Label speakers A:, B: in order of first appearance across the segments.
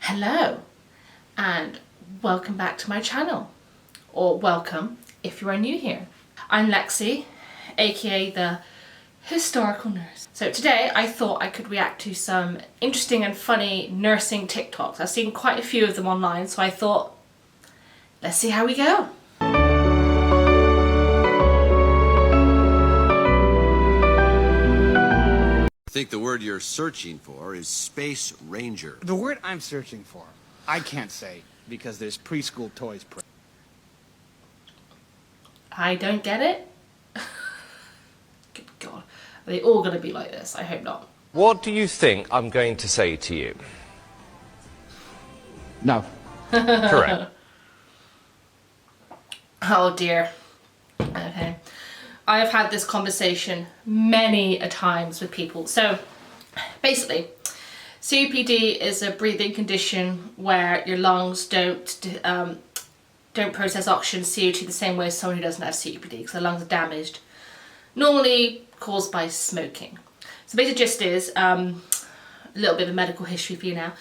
A: Hello and welcome back to my channel, or welcome if you are new here. I'm Lexi, aka the historical nurse. So today I thought I could react to some interesting and funny nursing TikToks. I've seen quite a few of them online, so I thought let's see how we go.
B: I think the word you're searching for is Space Ranger.
C: The word I'm searching for, I can't say because there's preschool toys.
A: I don't get it. Good God. Are they all going to be like this? I hope not.
D: What do you think I'm going to say to you?
C: No.
D: Correct.
A: Oh dear. Okay. I have had this conversation many a times with people. So basically, COPD is a breathing condition where your lungs don't process oxygen, CO2 the same way as someone who doesn't have COPD, because their lungs are damaged. Normally caused by smoking. So basic gist is, a little bit of medical history for you now.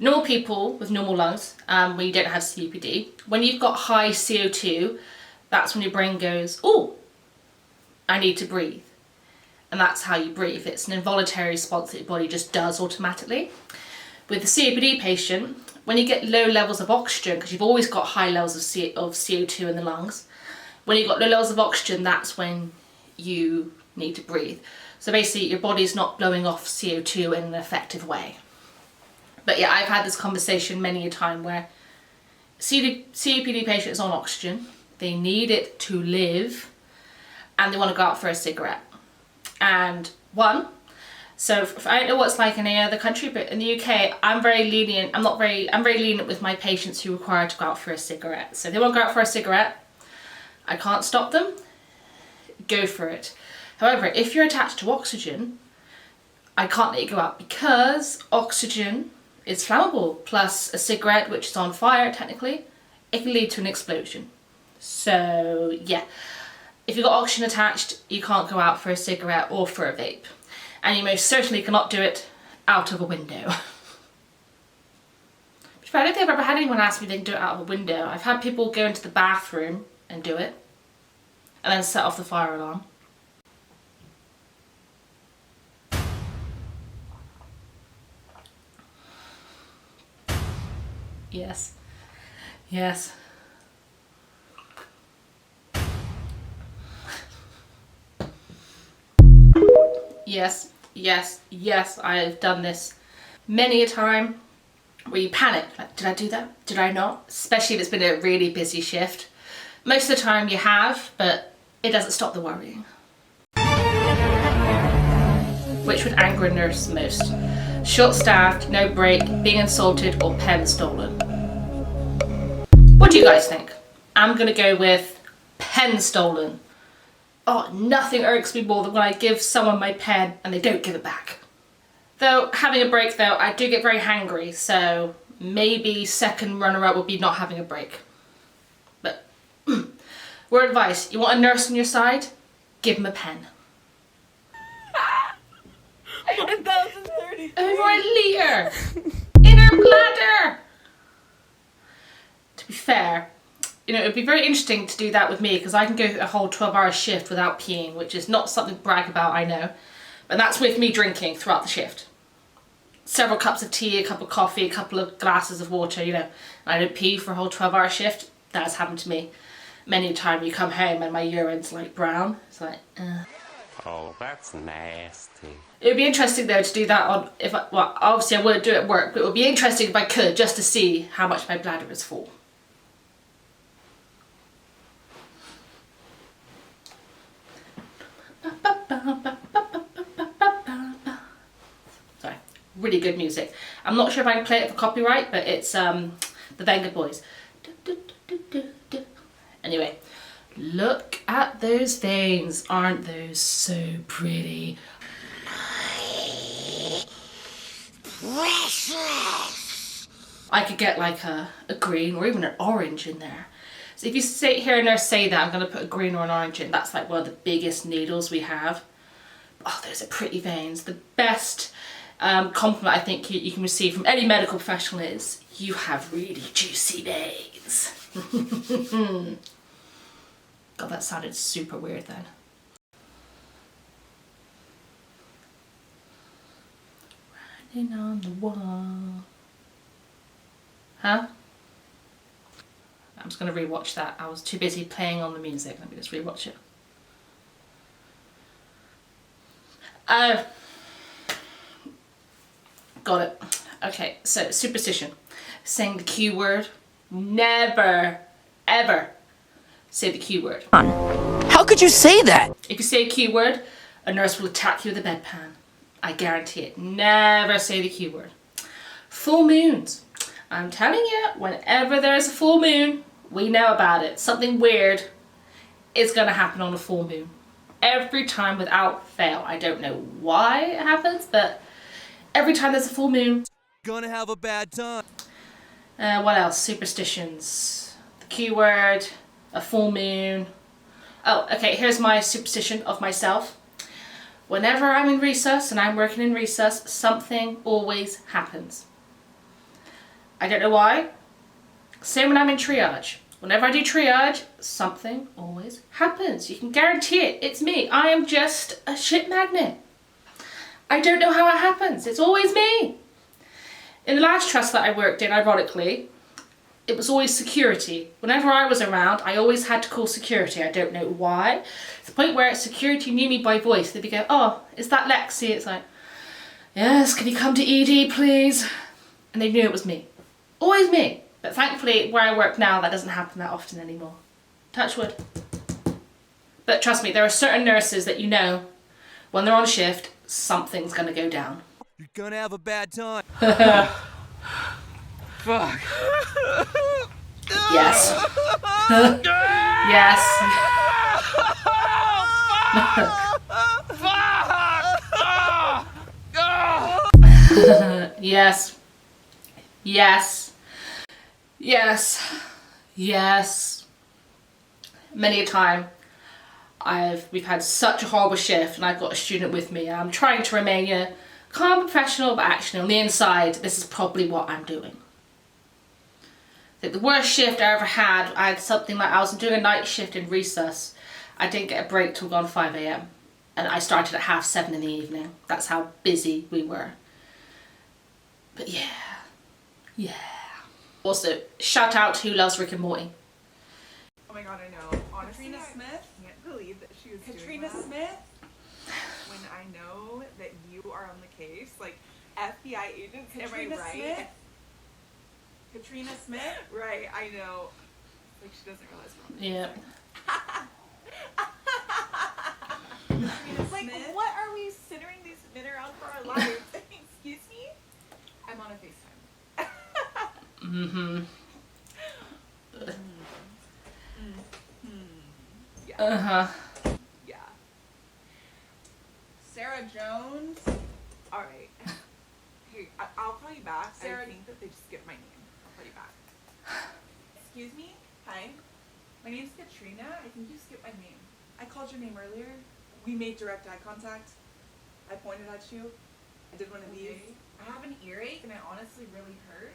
A: Normal people with normal lungs, when you don't have COPD, when you've got high CO2, that's when your brain goes, "Ooh, I need to breathe." And that's how you breathe. It's an involuntary response that your body just does automatically. With the COPD patient, when you get low levels of oxygen, because you've always got high levels of CO2 in the lungs, when you've got low levels of oxygen, that's when you need to breathe. So basically your body's not blowing off CO2 in an effective way. But yeah, I've had this conversation many a time where COPD patient is on oxygen, they need it to live, and they want to go out for a cigarette. And so I don't know what it's like in any other country, but in the UK, I'm very lenient. I'm very lenient with my patients who require to go out for a cigarette. So if they want to go out for a cigarette, I can't stop them. Go for it. However, if you're attached to oxygen, I can't let you go out because oxygen is flammable. Plus a cigarette, which is on fire technically, it can lead to an explosion. So yeah. If you've got oxygen attached, you can't go out for a cigarette or for a vape. And you most certainly cannot do it out of a window. But I don't think I've ever had anyone ask me if they can do it out of a window. I've had people go into the bathroom and do it, and then set off the fire alarm. Yes. Yes. Yes, yes, yes, I have done this many a time where you panic, like, did I do that? Did I not? Especially if it's been a really busy shift. Most of the time you have, but it doesn't stop the worrying. Which would anger a nurse most? Short-staffed, no break, being insulted, or pen stolen? What do you guys think? I'm gonna go with pen stolen. Oh, nothing irks me more than when I give someone my pen and they don't give it back. Though, having a break though, I do get very hangry, so maybe second runner-up would be not having a break. But, word advice, you want a nurse on your side? Give them a pen.
E: 1030.
A: Over a litre! In her bladder! To be fair, you know, it would be very interesting to do that with me because I can go a whole 12-hour shift without peeing, which is not something to brag about, I know. But that's with me drinking throughout the shift. Several cups of tea, a cup of coffee, a couple of glasses of water, you know. I don't pee for a whole 12-hour shift. That has happened to me many a time. You come home and my urine's like brown. It's like,
F: Oh, that's nasty.
A: It would be interesting though to do that on, well, obviously I wouldn't do it at work, but it would be interesting if I could, just to see how much my bladder is full. Sorry, really good music. I'm not sure if I can play it for copyright, but it's the Venga Boys. Anyway, look at those veins. Aren't those so pretty?
E: Precious.
A: I could get like a green or even an orange in there. So if you hear a nurse say that, I'm going to put a green or an orange in. That's like one of the biggest needles we have. Oh, those are pretty veins. The best compliment I think you can receive from any medical professional is, you have really juicy veins. God, that sounded super weird then. Writing on the wall. Huh? I'm just going to rewatch that. I was too busy playing on the music. Let me just rewatch it. Got it. Okay, so superstition. Saying the Q word. Never, ever say the Q word.
E: How could you say that?
A: If you say a Q word, a nurse will attack you with a bedpan. I guarantee it. Never say the Q word. Full moons. I'm telling you, whenever there's a full moon, we know about it. Something weird is going to happen on a full moon. Every time without fail. I don't know why it happens, but every time there's a full moon.
G: Gonna have a bad time.
A: What else? Superstitions. The Q word, a full moon. Oh, okay, here's my superstition of myself. Whenever I'm in recess and I'm working in recess, something always happens. I don't know why. Same when I'm in triage. Whenever I do triage, something always happens. You can guarantee it. It's me. I am just a shit magnet. I don't know how it happens. It's always me. In the last trust that I worked in, ironically, it was always security. Whenever I was around, I always had to call security. I don't know why. To the point where security knew me by voice. They'd be go, oh, is that Lexi? It's like, yes, can you come to ED, please? And they knew it was me. Always me. But thankfully, where I work now, that doesn't happen that often anymore. Touch wood. But trust me, there are certain nurses that you know, when they're on shift, something's going to go down.
G: You're gonna have a bad time.
C: Fuck.
A: Yes. Yes. Yes. Yes. Yes. Yes. Many a time we've had such a horrible shift and I've got a student with me. I'm trying to remain calm, professional, but actually on the inside, this is probably what I'm doing. The worst shift I ever had, I had something like, I was doing a night shift in recess. I didn't get a break till gone 5 a.m. And I started at 7:30 in the evening. That's how busy we were. But yeah. Also, shout out to who loves Rick and Morty.
H: Oh my god, I know. Honestly,
I: Katrina Smith?
H: I can't believe that she was
I: Katrina
H: doing that.
I: Smith?
H: When I know that you are on the case, like FBI agents, am I
I: Katrina
H: right?
I: Smith? Katrina Smith?
H: Right, I know. Like she doesn't realize we're on the
A: Yeah.
I: Katrina
H: Like,
I: Smith?
H: what are we centering these men around for our lives? Excuse me? I'm on a FaceTime.
A: Mm-hmm.
H: Yeah.
A: Uh-huh.
H: Yeah.
I: Sarah Jones?
H: Alright. Hey, I'll call you back.
I: Sarah-
H: I think that they just skipped my name. I'll call you back.
I: Excuse me? Hi. My name's Katrina. I think you skipped my name. I called your name earlier. We made direct eye contact. I pointed at you. I did one of these.
H: Okay.
I: I have an earache and it honestly really hurts.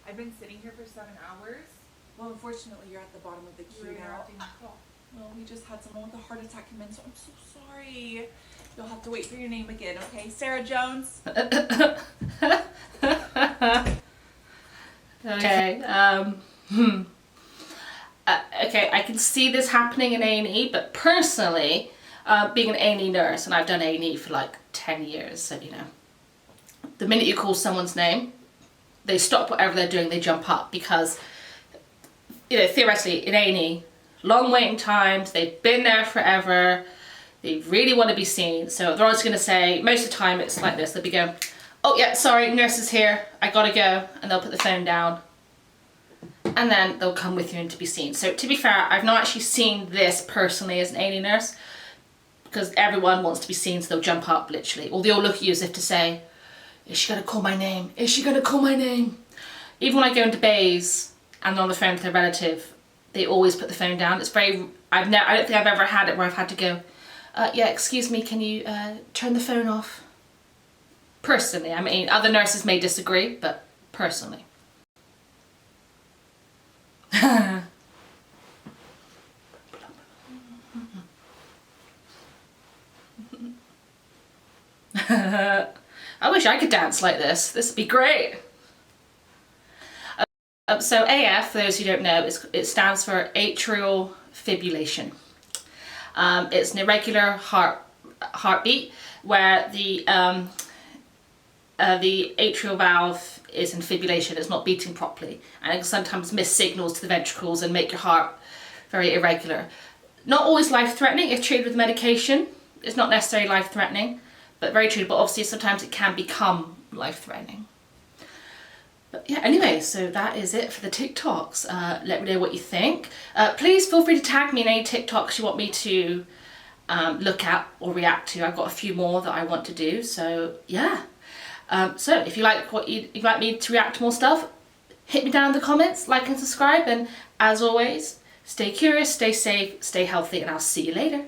I: I've been sitting here for 7 hours. Well, unfortunately, you're at the bottom of the queue
H: You're
I: now.
H: interrupting the call.
I: Well, we just had someone with a heart attack come in, so I'm so sorry. You'll have to wait for your name again, okay? Sarah Jones?
A: Okay. Okay, I can see this happening in A&E, but personally, being an A&E nurse, and I've done A&E for like 10 years, so you know, the minute you call someone's name, they stop whatever they're doing, they jump up, because, you know, theoretically, in A&E, long waiting times, they've been there forever, they really want to be seen, so they're always going to say, most of the time it's like this, they'll be going, oh yeah, sorry, nurse is here, I gotta go, and they'll put the phone down, and then they'll come with you in to be seen. So to be fair, I've not actually seen this personally as an A&E nurse, because everyone wants to be seen, so they'll jump up literally, or they'll look at you as if to say, is she gonna call my name? Is she gonna call my name? Even when I go into bays and on the phone with their relative, they always put the phone down. It's very, I don't think I've ever had it where I've had to go, yeah, excuse me, can you turn the phone off? Personally, I mean, other nurses may disagree, but personally. I wish I could dance like this. This would be great. So AF, for those who don't know, it stands for atrial fibrillation. It's an irregular heartbeat where the atrial valve is in fibrillation. It's not beating properly, and it can sometimes miss signals to the ventricles and make your heart very irregular. Not always life-threatening if treated with medication. It's not necessarily life-threatening, but very treatable. Obviously, sometimes it can become life-threatening. But yeah, anyway, so that is it for the TikToks. Let me know what you think. Please feel free to tag me in any TikToks you want me to look at or react to. I've got a few more that I want to do, so yeah. So if you like you'd like me to react to more stuff, hit me down in the comments, like and subscribe, and as always, stay curious, stay safe, stay healthy, and I'll see you later.